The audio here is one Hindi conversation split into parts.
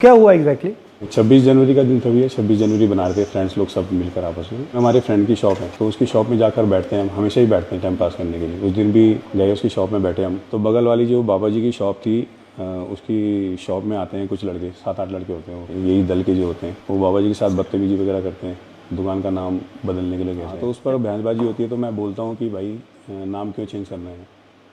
क्या हुआ एग्जैक्टली? 26 जनवरी का दिन था भैया। 26 जनवरी बना रहे थे फ्रेंड्स लोग सब मिलकर आपस में। हमारे फ्रेंड की शॉप है तो उसकी शॉप में जाकर बैठते हैं, हम हमेशा ही बैठते हैं टाइम पास करने के लिए। उस दिन भी गए उसकी शॉप में बैठे हम। तो बगल वाली जो बाबा जी की शॉप थी उसकी शॉप में आते हैं कुछ लड़के, 7-8 लड़के होते हैं, यही दल के जो होते हैं, वो बाबा जी के साथ बदतमीजी वगैरह करते हैं, दुकान का नाम बदलने के लिए गए। तो उस पर बहसबाजी होती है। तो मैं बोलता हूँ कि भाई नाम क्यों चेंज करना है।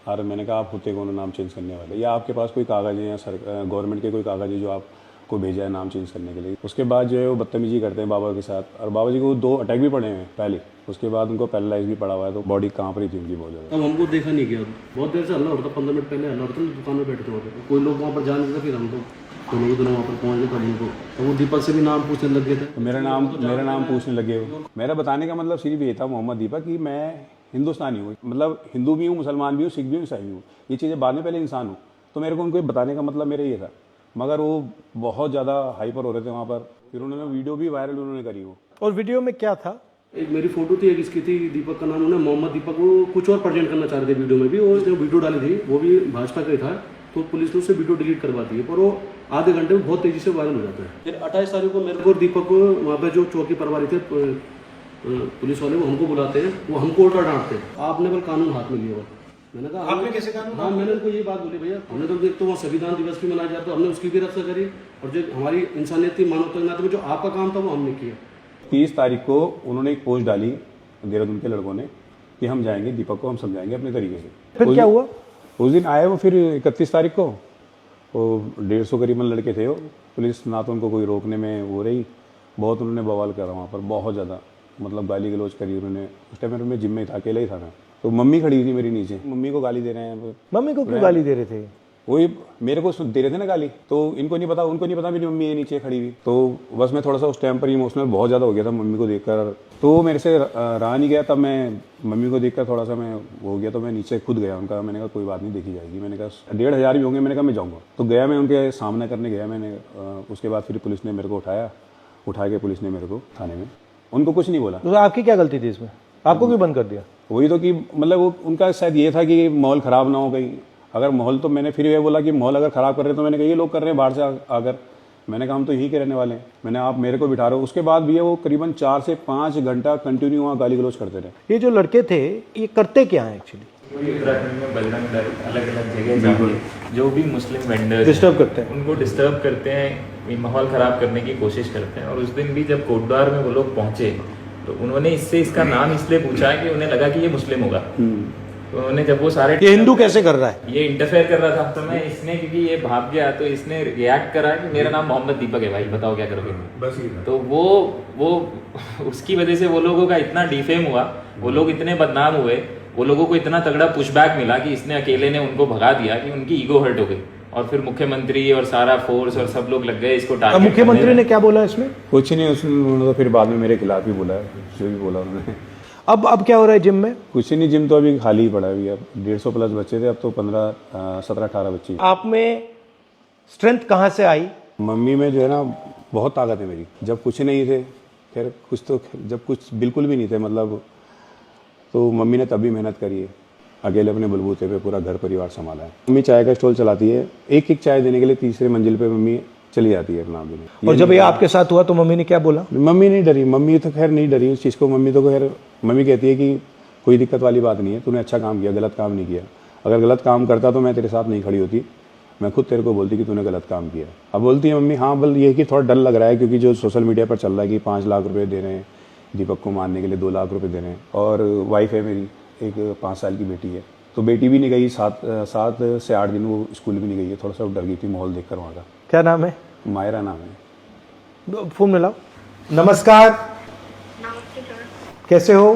और मैंने कहा आप होते कौन नाम चेंज करने वाले, या आपके पास कोई कागज़ है या गवर्नमेंट के कोई कागज़ है जो आपको भेजा है नाम चेंज करने के लिए। उसके बाद जो है वो बदतमीजी करते हैं बाबा के साथ। और बाबा जी को 2 अटैक भी पड़े हैं पहले, उसके बाद उनको पैरालाइज भी पड़ा हुआ है, तो बॉडी कांप रही थी उनकी बहुत ज़्यादा। अब हमको देखा नहीं गया, बहुत देर से हल्ला हो रहा था, 15 मिनट पहले हल्ला हो रहा था, दुकान में बैठे थे वहाँ पे, कोई लोग वहाँ पर जान नहीं था। फिर हम तो दोनों के दोनों वहाँ पर पहुँच गए तब उनको, तो वो दीपक से भी नाम पूछने लग गए थे। मेरा नाम पूछने लगे वो। मेरा बताने का मतलब सिर्फ ये था मोहम्मद दीपक कि मैं हिंदुस्तानी हूँ, मतलब हिंदू भी हूँ, मुसलमान भी हूँ, सिख भी हूँ, ईसाई भी हूँ, ये चीज़ें बाद में, पहले इंसान हूँ। तो मेरे को उनको बताने का मतलब मेरा ये था। मगर वो बहुत ज़्यादा हाइपर हो रहे थे वहाँ पर। फिर उन्होंने वीडियो भी वायरल उन्होंने करी वो। और वीडियो में क्या था? एक मेरी फोटो थी, एक इसकी थी, दीपक का नाम, उन्होंने मोहम्मद दीपक, वो कुछ और प्रेजेंट करना चाह रहे थे वीडियो में भी। और जो वीडियो डाली थी वो भी भाजपा का ही था, तो पुलिस ने उससे वीडियो डिलीट करवा दी है, पर वो आधे घंटे में बहुत तेजी से वायरल हो जाता है। फिर 28 तारीख को मेरे को और दीपक को वहाँ पे जो चौकी प्रभारी थे पुलिस वाले, वो हमको बुलाते हैं, वो हमको उल्टा डांटते हैं, आपने बल कानून हाथ में लिया। मैंने कहा आपने कैसे कानून? हाँ, मैंने उनको ये बात बोली, भैया हमने तो देख, तो वहाँ संविधान दिवस भी मनाया जाता है, हमने उसकी भी रक्षा करी, और जो हमारी इंसानियत थी, मानवता के नाते में जो आपका काम था वो हमने किया। 30 तारीख को उन्होंने एक पोस्ट डाली देहरादून के लड़कों ने कि हम जाएंगे, दीपक को हम समझाएंगे अपने तरीके से। फिर क्या हुआ? उस दिन आए वो। फिर 31 तारीख को वो 150 करीबन लड़के थे वो। पुलिस ना तो उनको कोई रोकने में वो रही, बहुत उन्होंने बवाल करा वहाँ पर, बहुत ज़्यादा, मतलब गाली गलौज करी उन्होंने। उस टाइम मैं जिम में था, अकेला ही था मैं। तो मम्मी खड़ी थी मेरी नीचे, मम्मी को गाली दे रहे हैं। मम्मी को क्यों गाली दे रहे थे? वही मेरे को दे रहे थे ना गाली, तो इनको नहीं पता, उनको नहीं पता मेरी मम्मी है नीचे खड़ी हुई। तो बस मैं थोड़ा सा उस टाइम पर इमोशनल बहुत ज़्यादा हो गया था मम्मी को देखकर। तो मेरे से रहा नहीं गया, तब मैं मम्मी को देखकर थोड़ा सा मैं हो गया, तो मैं नीचे खुद गया उनका। मैंने कहा कोई बात नहीं, देखी जाएगी। मैंने कहा 1500 भी होंगे, मैंने कहा मैं जाऊँगा। तो गया, मैं उनके सामना करने गया मैंने। उसके बाद फिर पुलिस ने मेरे को उठा के पुलिस ने मेरे को थाने में, उनको कुछ नहीं बोला। तो आपकी क्या गलती थी इसमें? आपको क्यों बंद कर दिया? वही तो कि मतलब वो उनका शायद ये था कि माहौल ख़राब ना हो कहीं। अगर माहौल, तो मैंने फिर ये बोला कि माहौल अगर ख़राब कर रहे हैं, तो मैंने कहा ये लोग कर रहे हैं बाहर से आकर। मैंने कहा हम तो यहीं के रहने वाले हैं, मैंने आप मेरे को बिठा रहे हो। उसके बाद भी वो करीबन 4 से 5 घंटा कंटिन्यू वहाँ गाली गलौज करते रहे। ये जो लड़के थे ये करते क्या है एक्चुअली? उत्तराखंड में बजरंग दल अलग अलग जगह जाके जो भी मुस्लिम वेंडर्स डिस्टर्ब करते हैं, उनको डिस्टर्ब करते हैं, माहौल ख़राब करने की कोशिश करते हैं। और उस दिन भी जब कोटद्वार में वो लोग पहुंचे तो उन्होंने इसका नाम इसलिए पूछा कि उन्हें लगा कि ये मुस्लिम होगा। तो उन्होंने जब वो सारे, ये हिंदू कैसे कर रहा है, ये इंटरफेयर कर रहा था, तो मैं इसने, क्योंकि ये भाग गया, तो इसने रिएक्ट करा कि मेरा नाम मोहम्मद दीपक है भाई, बताओ क्या करोगे। बस तो वो उसकी वजह से वो लोगों का इतना डिफेम हुआ, वो लोग इतने बदनाम हुए, वो लोगों को इतना तगड़ा पुशबैक मिला कि इसने अकेले ने उनको भगा दिया कि उनकी ईगो हर्ट हो गई। और फिर मुख्यमंत्री और सारा फोर्स और सब लोग लग गए इसको टारगेट। मुख्यमंत्री ने क्या बोला इसमें? कुछ नहीं, उन्होंने तो फिर बाद में मेरे खिलाफ ही बोला है, जो भी बोला उन्होंने। अब क्या हो रहा है जिम में? कुछ नहीं, जिम तो अभी खाली ही पड़ा है अभी। अब 150 प्लस बच्चे थे, अब तो 17-18 बच्चे। आप में स्ट्रेंथ कहाँ से आई? मम्मी में जो है ना बहुत ताकत है मेरी। जब कुछ नहीं थे, खैर कुछ तो, जब कुछ बिल्कुल भी नहीं थे मतलब, तो मम्मी ने तब भी मेहनत करी है, अकेले अपने बलबूते पे पूरा घर परिवार संभाला है। मम्मी चाय का स्टॉल चलाती है, एक चाय देने के लिए 3री मंजिल पे मम्मी चली जाती है अपना देने। और जब ये आपके साथ हुआ तो मम्मी ने क्या बोला? मम्मी नहीं डरी, मम्मी तो खैर नहीं डरी उस चीज़ को। मम्मी तो खैर, मम्मी कहती है कि कोई दिक्कत वाली बात नहीं है, तूने अच्छा काम किया, गलत काम नहीं किया। अगर गलत काम करता तो मैं तेरे साथ नहीं खड़ी होती, मैं खुद तेरे को बोलती कि तूने गलत काम किया। अब बोलती है मम्मी हाँ बल ये कि थोड़ा डर लग रहा है, क्योंकि जो सोशल मीडिया पर चल रहा है कि 5 लाख रुपये दे रहे हैं दीपक को मारने के लिए, 2 लाख रुपये दे रहे हैं। और वाइफ है मेरी, एक 5 साल की बेटी है, तो बेटी भी नहीं गई, 7 से 8 दिन वो स्कूल भी नहीं गई है। थोड़ा सा डर गई थी माहौल देखकर वहाँ का। क्या नाम है? मायरा नाम है। फोन मिलाओ। नमस्कार। नमस्ते सर। कैसे हो?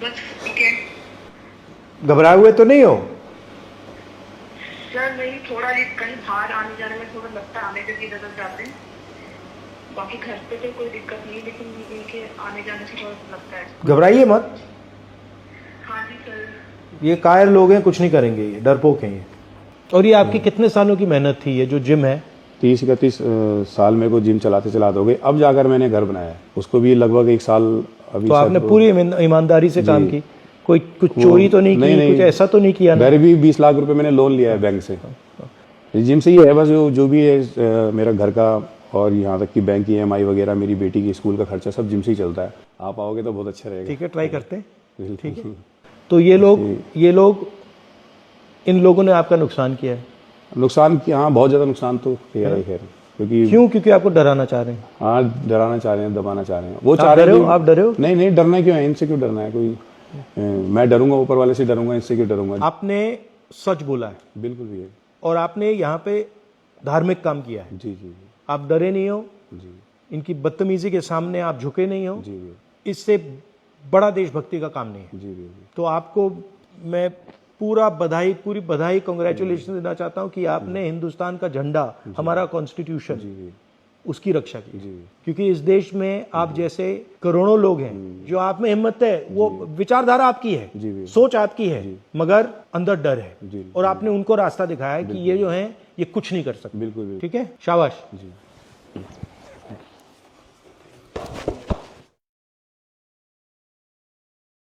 बस ठीक है। घबराए हुए तो नहीं हो? सर नहीं, थोड़ा कहीं बाहर आने जाने में थोड़ा लगता है, आने के इधर उधर जाते हैं, बाकी घर पे तो कोई दिक्कत नहीं, लेकिन इनके आने जाने से थोड़ा लगता है। घबराइए मत। हाँ जी सर। ये कायर लोग हैं, कुछ नहीं करेंगे, ये डरपोक हैं ये। और ये आपकी कितने सालों की मेहनत थी, ये जो जिम है? 30-31 साल मेरे को जिम चलाते चलाते हो गए। अब जाकर मैंने घर बनाया है, उसको भी लगभग 1 साल अभी। तो आपने पूरी ईमानदारी से काम की, कुछ चोरी तो नहीं की, कुछ ऐसा तो नहीं किया ना? घर भी 20 लाख रुपए मैंने लोन लिया है बैंक से, जिम से ही है बस, जो भी है मेरा घर का और यहाँ तक कि बैंक की EMI वगैरह, मेरी बेटी की स्कूल का खर्चा सब जिम से ही चलता है। आप आओगे तो बहुत अच्छा रहेगा। ठीक है, ट्राई करते हैं। ठीक है। तो ये लोग इन लोगों ने आपका नुकसान किया है। नुकसान किया, हाँ बहुत ज़्यादा नुकसान तो किया है खैर, क्योंकि क्योंकि आपको डराना चाह रहे हैं। हाँ डराना चाह रहे हैं, दबाना चाह रहे हैं। वो आप चाह रहे डरे हो? हैं आप डरे हो? नहीं डरना क्यों है, इनसे क्यों डरना है कोई। मैं डरूंगा ऊपर वाले से डरूंगा, इससे क्यों डरूंगा। आपने सच बोला है बिल्कुल भी है। और आपने यहाँ पे धार्मिक काम किया है। जी जी आप डरे नहीं हो, जी इनकी बदतमीजी के सामने आप झुके नहीं हो। जी जी इससे बड़ा देशभक्ति का काम नहीं है। जी जी तो आपको मैं पूरी बधाई कांग्रेचुलेशन देना चाहता हूं कि आपने हिंदुस्तान का झंडा, हमारा कॉन्स्टिट्यूशन, जी उसकी रक्षा की। जी क्योंकि इस देश में आप जैसे करोड़ों लोग हैं, जो आप में हिम्मत है, वो विचारधारा आपकी है, जी सोच आपकी है, मगर अंदर डर है। जी और आपने उनको रास्ता दिखाया है कि ये जो है ये कुछ नहीं कर सकते। बिल्कुल ठीक है, शाबाश। जी।